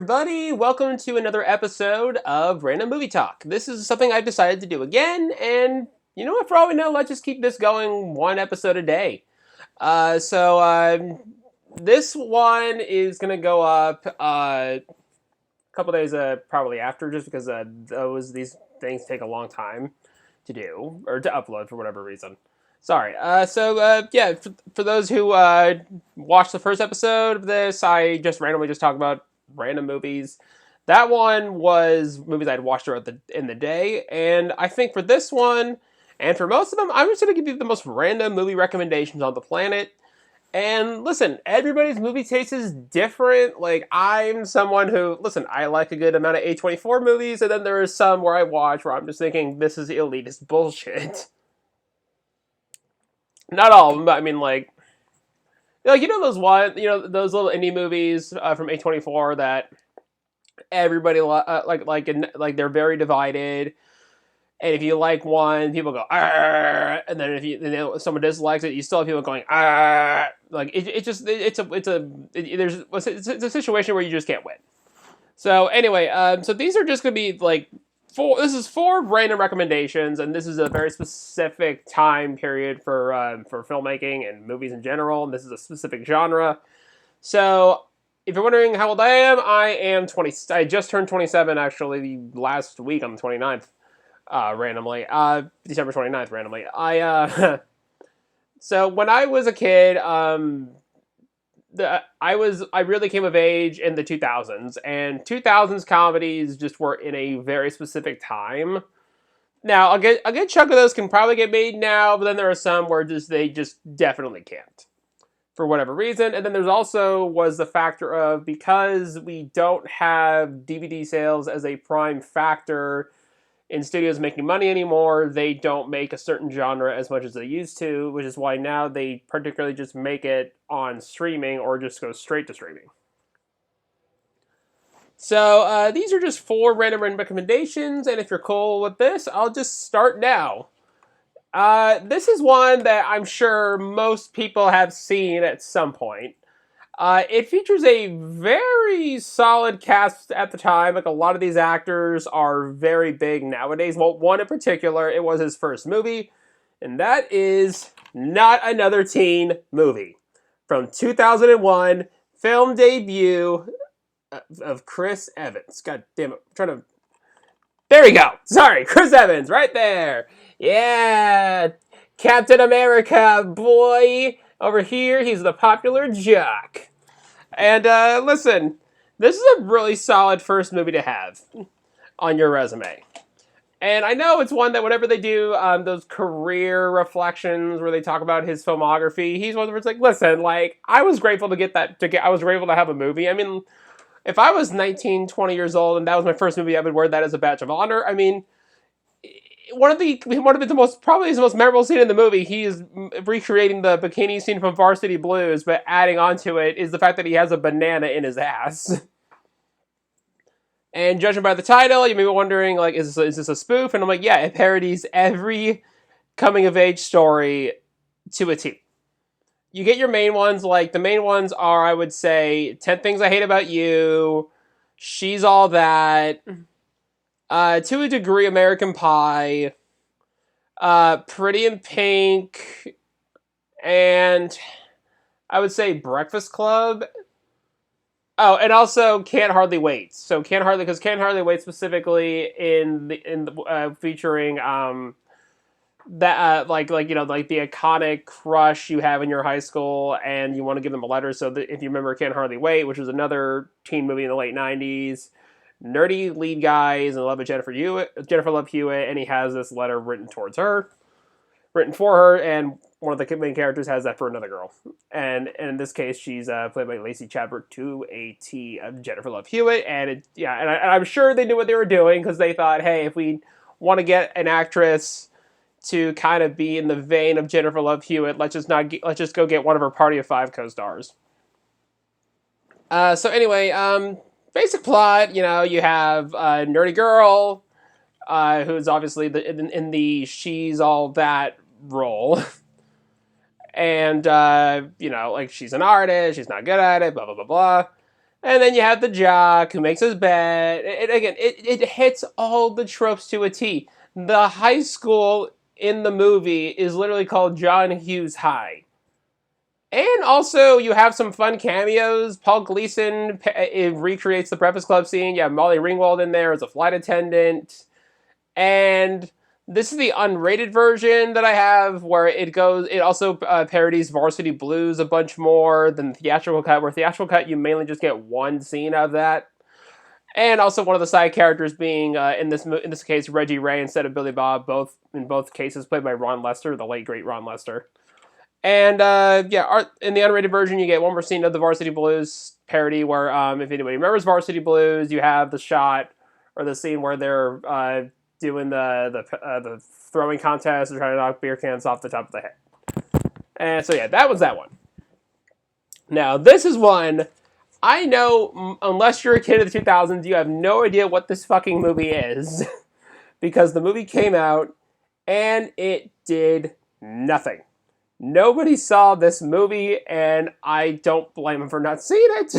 Everybody, welcome to another episode of Random Movie Talk. This is something I've decided to do again, and you know what? For all we know, let's just keep this going one episode a day. This one is gonna go up a couple days probably after, just because these things take a long time to do or to upload for whatever reason. Sorry. Yeah, for those who watched the first episode of this, I just randomly just talk about random movies. That one was movies I'd watched throughout in the day, and I think for this one, and for most of them, I'm just gonna give you the most random movie recommendations on the planet. And listen, everybody's movie taste is different. Like, I'm someone who, listen, I like a good amount of A24 movies, and then there are some where I watch where I'm just thinking, this is elitist bullshit. Not all of them, but I mean, those those little indie movies from A24 that everybody like they're very divided. And if you like one, people go ah, and then if someone dislikes it, you still have people going ah. Like it's a situation where you just can't win. So anyway, so these are just gonna be like four. This is four random recommendations, and this is a very specific time period for filmmaking and movies in general. And this is a specific genre. So if you're wondering how old I am 20. I just turned 27 actually last week on the 29th. Randomly, December 29th, randomly. So when I was a kid, I really came of age in the 2000s, and 2000s comedies just were in a very specific time. Now, a good chunk of those can probably get made now, but then there are some where they just definitely can't for whatever reason. And then there's also was the factor of, because we don't have DVD sales as a prime factor in studios making money anymore, they don't make a certain genre as much as they used to, which is why now they particularly just make it on streaming or just go straight to streaming. So these are just four random recommendations, and if you're cool with this, I'll just start now. This is one that I'm sure most people have seen at some point. It features a very solid cast at the time. Like, a lot of these actors are very big nowadays. Well, one in particular, it was his first movie, and that is Not Another Teen Movie from 2001, film debut of Chris Evans. God damn it. I'm trying to. There we go. Sorry, Chris Evans, right there. Yeah. Captain America, boy. Over here, he's the popular jock. And listen, this is a really solid first movie to have on your resume. And I know it's one that whenever they do those career reflections where they talk about his filmography, he's one where it's like, listen, like, I was grateful I was grateful to have a movie. I mean, if I was 19, 20 years old and that was my first movie, I would wear that as a badge of honor. I mean, one of the most, probably his most memorable scene in the movie, he is recreating the bikini scene from Varsity Blues, but adding onto it is the fact that he has a banana in his ass. And judging by the title, you may be wondering, like, is this a spoof? And I'm like, yeah, it parodies every coming of age story to a T. You get your main ones, like the main ones are, I would say, 10 Things I Hate About You, She's All That, to a degree, American Pie, Pretty in Pink, and I would say Breakfast Club. Oh, and also Can't Hardly Wait. So Can't Hardly Wait specifically featuring that like the iconic crush you have in your high school, and you want to give them a letter. So that if you remember Can't Hardly Wait, which was another teen movie in the late '90s, nerdy lead guy is in love with Jennifer Love Hewitt, and he has this letter written for her, and one of the main characters has that for another girl. And in this case, she's played by Lacey Chabert, to a T of Jennifer Love Hewitt. And I'm sure they knew what they were doing, because they thought, hey, if we want to get an actress to kind of be in the vein of Jennifer Love Hewitt, let's just go get one of her Party of Five co-stars. So anyway, basic plot, you have a nerdy girl who's obviously in the she's all that role. And, like, she's an artist, she's not good at it, blah, blah, blah, blah. And then you have the jock who makes his bed. It hits all the tropes to a T. The high school in the movie is literally called John Hughes High. And also, you have some fun cameos. Paul Gleason recreates the Breakfast Club scene. You have Molly Ringwald in there as a flight attendant. And this is the unrated version that I have, where it also parodies Varsity Blues a bunch more than the theatrical cut, where theatrical cut you mainly just get one scene of that. And also one of the side characters being in this case Reggie Ray instead of Billy Bob, both in both cases played by Ron Lester, the late great Ron Lester. And in the unrated version, you get one more scene of the Varsity Blues parody, where if anybody remembers Varsity Blues, you have the shot or the scene where they're doing the throwing contest and trying to knock beer cans off the top of the head. And so yeah, that was that one. Now this is one I know, unless you're a kid of the 2000s, you have no idea what this fucking movie is, because the movie came out and it did nothing. Nobody saw this movie, and I don't blame them for not seeing it.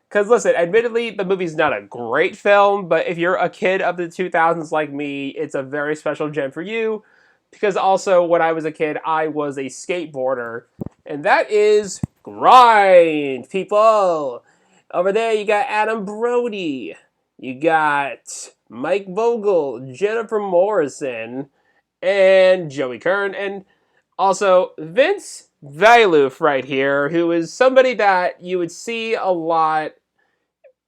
Because, listen, admittedly, the movie's not a great film, but if you're a kid of the 2000s like me, it's a very special gem for you. Because also, when I was a kid, I was a skateboarder. And that is Grind, people! Over there, you got Adam Brody. You got Mike Vogel, Jennifer Morrison, and Joey Kern, and also, Vince Vieluf right here, who is somebody that you would see a lot,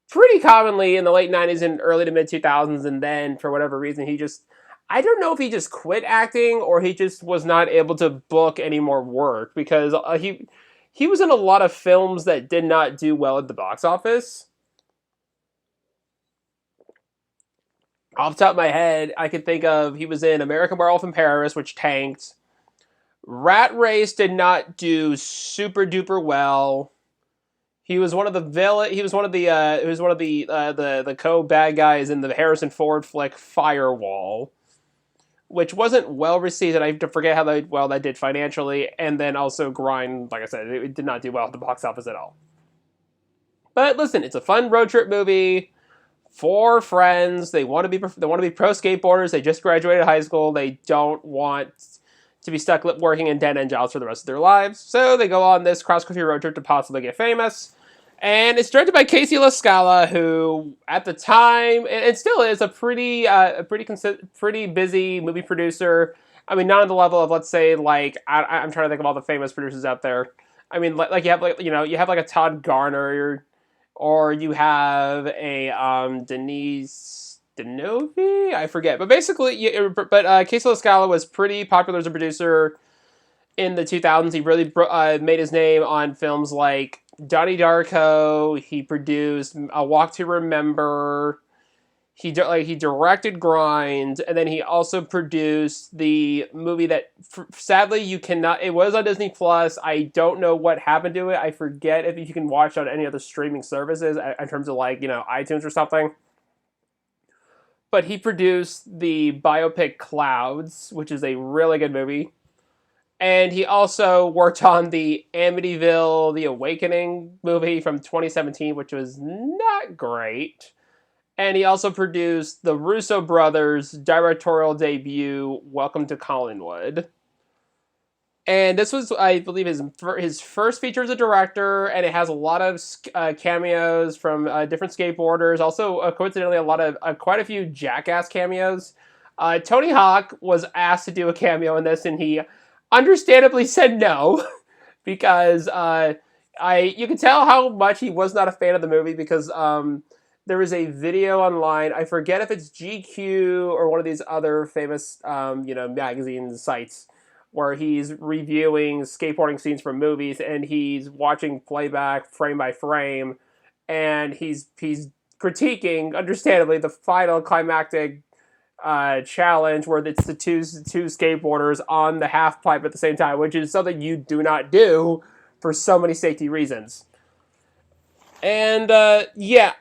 pretty commonly in the late 90s and early to mid 2000s, and then for whatever reason I don't know if he just quit acting or he just was not able to book any more work, because he was in a lot of films that did not do well at the box office. Off the top of my head, I can think of, he was in American Werewolf in Paris, which tanked. Rat Race did not do super duper well. He was one of the villain. He was one of the co bad guys in the Harrison Ford flick Firewall, which wasn't well received, and I forget how well that did financially. And then also Grind, like I said, it did not do well at the box office at all. But listen, it's a fun road trip movie. 4 friends. They want to be pro skateboarders. They just graduated high school. They don't want to be stuck working in dead-end jobs for the rest of their lives. So they go on this cross-country road trip to possibly get famous. And it's directed by Casey LaScala, who at the time, and still is, a pretty busy movie producer. I mean, not on the level of, let's say, like, I'm trying to think of all the famous producers out there. I mean, like you have a Todd Garner, or you have a Denise Denovi? I forget. But basically, Casey LaScala was pretty popular as a producer in the 2000s. He really made his name on films like Donnie Darko. He produced A Walk to Remember. He directed Grind, and then he also produced the movie that sadly you cannot. It was on Disney Plus. I don't know what happened to it. I forget if you can watch it on any other streaming services in terms of iTunes or something. But he produced the biopic Clouds, which is a really good movie. And he also worked on the Amityville The Awakening movie from 2017, which was not great. And he also produced the Russo brothers' directorial debut, Welcome to Collinwood. And this was, I believe, his first feature as a director, and it has a lot of cameos from different skateboarders. Also, coincidentally, quite a few Jackass cameos. Tony Hawk was asked to do a cameo in this, and he understandably said no, because you can tell how much he was not a fan of the movie, because there is a video online. I forget if it's GQ or one of these other famous magazine sites, where he's reviewing skateboarding scenes from movies, and he's watching playback frame by frame, and he's critiquing, understandably, the final climactic challenge where it's the two skateboarders on the half pipe at the same time, which is something you do not do for so many safety reasons. And yeah,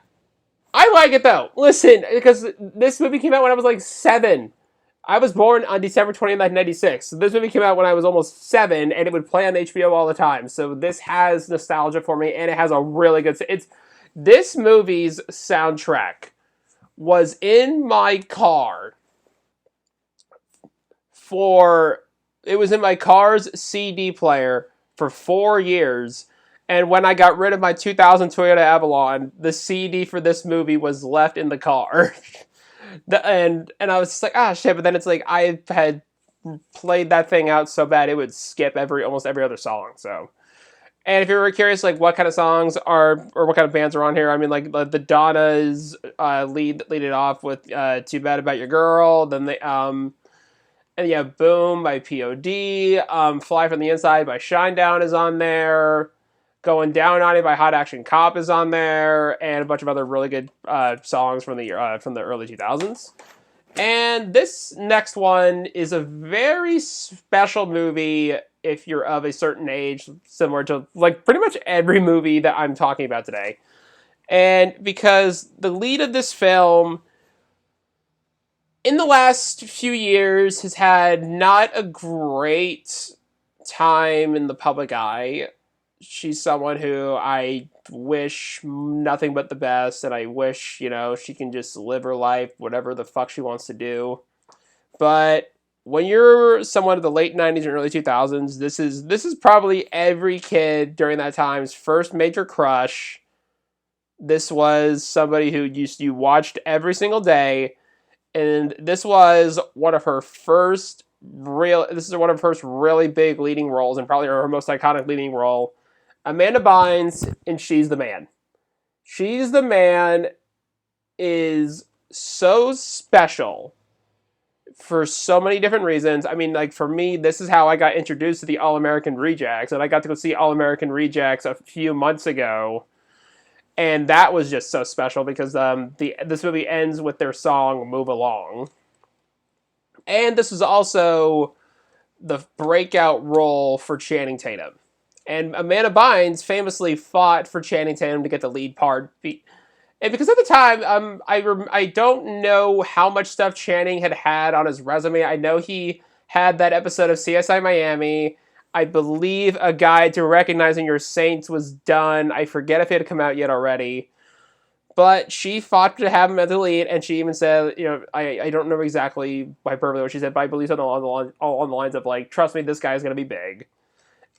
I like it though. Listen, because this movie came out when I was like 7. I was born on December 20th, 1996. So this movie came out when I was almost 7, and it would play on HBO all the time. So this has nostalgia for me, and it has a really good... This movie's soundtrack was in my car for it was in my car's CD player for 4 years. And when I got rid of my 2000 Toyota Avalon, the CD for this movie was left in the car. And I was just like, ah, shit. But then it's like I had played that thing out so bad it would skip almost every other song. So, and if you were curious, like what kind of songs are or what kind of bands are on here, I mean, like the Donnas lead it off with "Too Bad About Your Girl." Then they and yeah, Boom by POD. Fly from the Inside by Shinedown is on there. Going Down on It by Hot Action Cop is on there, and a bunch of other really good songs from the early 2000s. And this next one is a very special movie if you're of a certain age, similar to like pretty much every movie that I'm talking about today. And because the lead of this film in the last few years has had not a great time in the public eye. She's someone who I wish nothing but the best, and I wish, she can just live her life, whatever the fuck she wants to do. But when you're someone of the late 90s and early 2000s, this is probably every kid during that time's first major crush. This was somebody who you watched every single day, and this was one of her first really big leading roles, and probably her most iconic leading role. Amanda Bynes in She's the Man. She's the Man is so special for so many different reasons. I mean, like for me, this is how I got introduced to the All-American Rejects, and I got to go see All-American Rejects a few months ago. And that was just so special because this movie ends with their song "Move Along," and this was also the breakout role for Channing Tatum. And Amanda Bynes famously fought for Channing Tatum to get the lead part. And because at the time, I don't know how much stuff Channing had on his resume. I know he had that episode of CSI Miami. I believe A Guide to Recognizing Your Saints was done. I forget if it had come out yet already. But she fought to have him as the lead, and she even said, I don't remember exactly hyperbole what she said, but I believe something along the lines of, like, trust me, this guy's going to be big.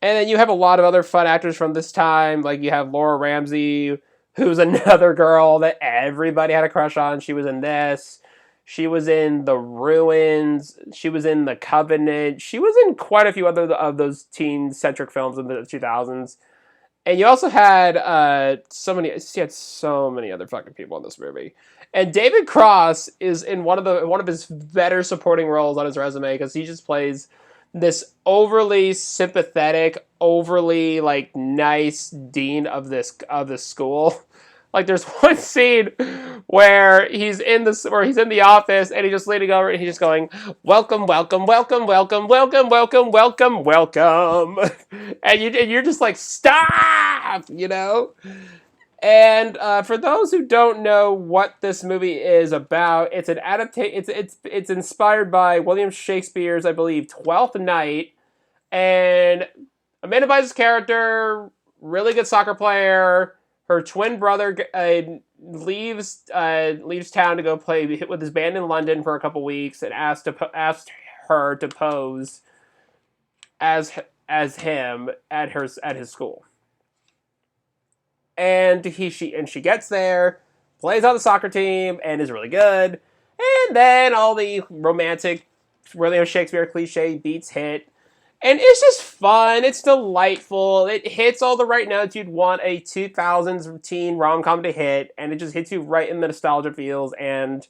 And then you have a lot of other fun actors from this time. Like, you have Laura Ramsey, who's another girl that everybody had a crush on. She was in this. She was in The Ruins. She was in The Covenant. She was in quite a few other of those teen-centric films in the 2000s. And you also had she had so many other fucking people in this movie. And David Cross is in one of his better supporting roles on his resume because he just plays this overly sympathetic, overly like nice dean of this school. Like there's one scene where he's in the office and he's just leaning over and he's just going, "Welcome, welcome, welcome, welcome, welcome, welcome, welcome, welcome," and you're just like, "Stop!" And for those who don't know what this movie is about, it's an adaptation. It's inspired by William Shakespeare's, I believe, Twelfth Night. And Amanda Bynes' character, really good soccer player. Her twin brother leaves town to go play with his band in London for a couple weeks, and asked her to pose as him at his school. And she gets there, plays on the soccer team, and is really good. And then all the romantic William Shakespeare cliche beats hit. And it's just fun. It's delightful. It hits all the right notes you'd want a 2000s teen rom-com to hit. And it just hits you right in the nostalgia feels. And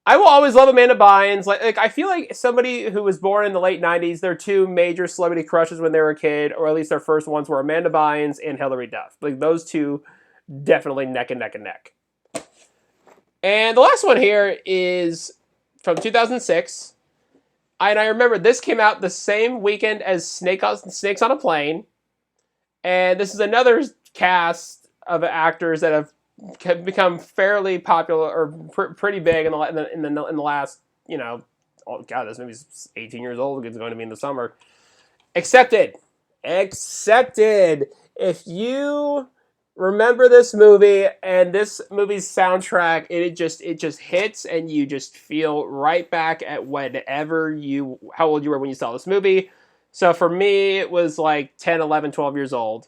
I will always love Amanda Bynes. Like I feel like somebody who was born in the late 90s, their two major celebrity crushes when they were a kid, or at least their first ones, were Amanda Bynes and Hilary Duff. Like those two, definitely neck and neck and neck. And the last one here is from 2006. And I remember this came out the same weekend as Snakes on a Plane. And this is another cast of actors that have become fairly popular or pretty big in the last, oh god, this movie's 18 years old. It's going to be in the summer. Accepted. If you remember this movie, and this movie's soundtrack, it just hits, and you just feel right back at how old you were when you saw this movie. So for me, it was like 10, 11, 12 years old.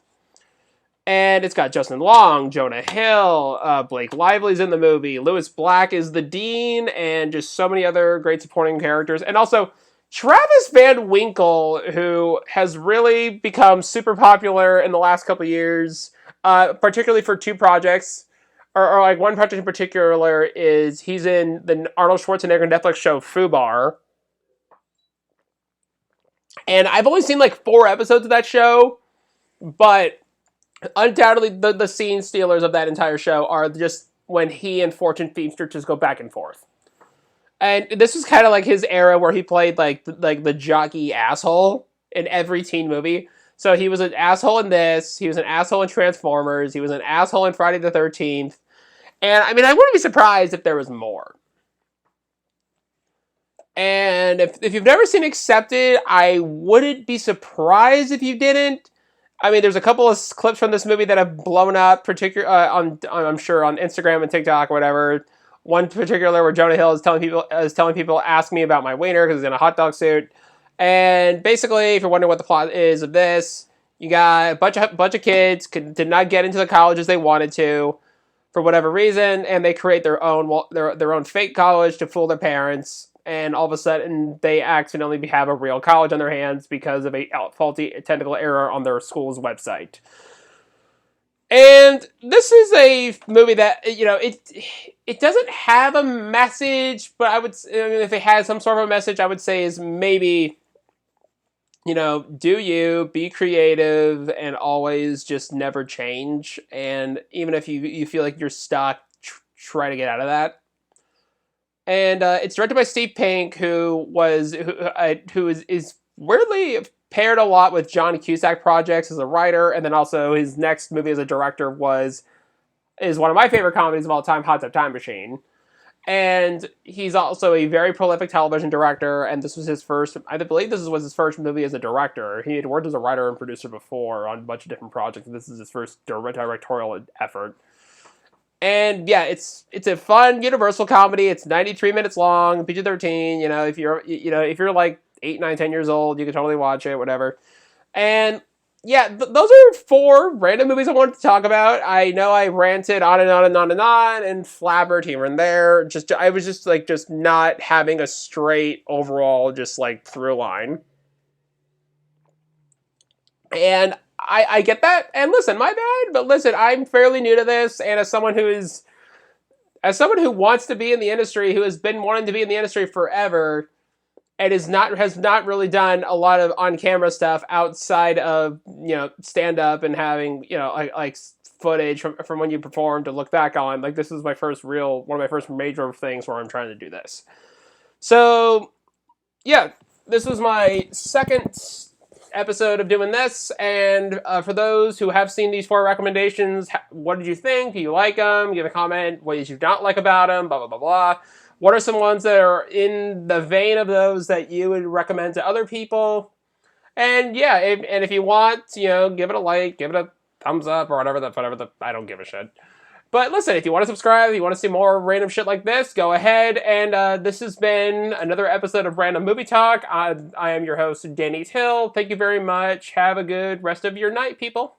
And it's got Justin Long, Jonah Hill, Blake Lively's in the movie, Lewis Black is the dean, and just so many other great supporting characters. And also, Travis Van Winkle, who has really become super popular in the last couple of years, particularly for two projects, or like one project in particular is he's in the Arnold Schwarzenegger Netflix show Fubar. And I've only seen like 4 episodes of that show, but undoubtedly the scene stealers of that entire show are just when he and Fortune Feimster just go back and forth. And this was kind of like his era where he played like the jockey asshole in every teen movie. So he was an asshole in this. He was an asshole in Transformers. He was an asshole in Friday the 13th. And I mean, I wouldn't be surprised if there was more. And if you've never seen Accepted, I wouldn't be surprised if you didn't. I mean, there's a couple of clips from this movie that have blown up, I'm sure on Instagram and TikTok or whatever. One particular where Jonah Hill is telling people, ask me about my wiener because he's in a hot dog suit. And basically, if you're wondering what the plot is of this, you got a bunch of kids did not get into the colleges they wanted to for whatever reason, and they create their own fake college to fool their parents. And all of a sudden, they accidentally have a real college on their hands because of a faulty technical error on their school's website. And this is a movie that, it doesn't have a message, but if it has some sort of a message, I would say is maybe, do you, be creative, and always just never change. And even if you feel like you're stuck, try to get out of that. And it's directed by Steve Pink, who is weirdly paired a lot with John Cusack projects as a writer, and then also his next movie as a director is one of my favorite comedies of all time, Hot Tub Time Machine. And he's also a very prolific television director, and this was his first, I believe this was his first movie as a director. He had worked as a writer and producer before on a bunch of different projects, and this is his first directorial effort. And yeah, it's a fun Universal comedy. It's 93 minutes long, PG-13. If you're like 8, 9, 10 years old, you can totally watch it, whatever. And yeah, those are 4 random movies I wanted to talk about. I know I ranted on and on and on and on and flabbered here and there. I was just not having a straight overall through line. And I get that, and listen, my bad, but listen, I'm fairly new to this, and as someone who wants to be in the industry, who has been wanting to be in the industry forever, and has not really done a lot of on-camera stuff outside of stand-up and having like footage from when you perform to look back on. Like, this is one of my first major things where I'm trying to do this. So yeah, this was my second episode of doing this, and for those who have seen these 4 recommendations, what did you think? Do you like them? Give a comment. What did you not like about them? Blah, blah, blah, blah. What are some ones that are in the vein of those that you would recommend to other people? And yeah, if you want, give it a like, give it a thumbs up, or whatever I don't give a shit. But listen, if you want to subscribe, if you want to see more random shit like this, go ahead. And this has been another episode of Random Movie Talk. I am your host, Danny Hill. Thank you very much. Have a good rest of your night, people.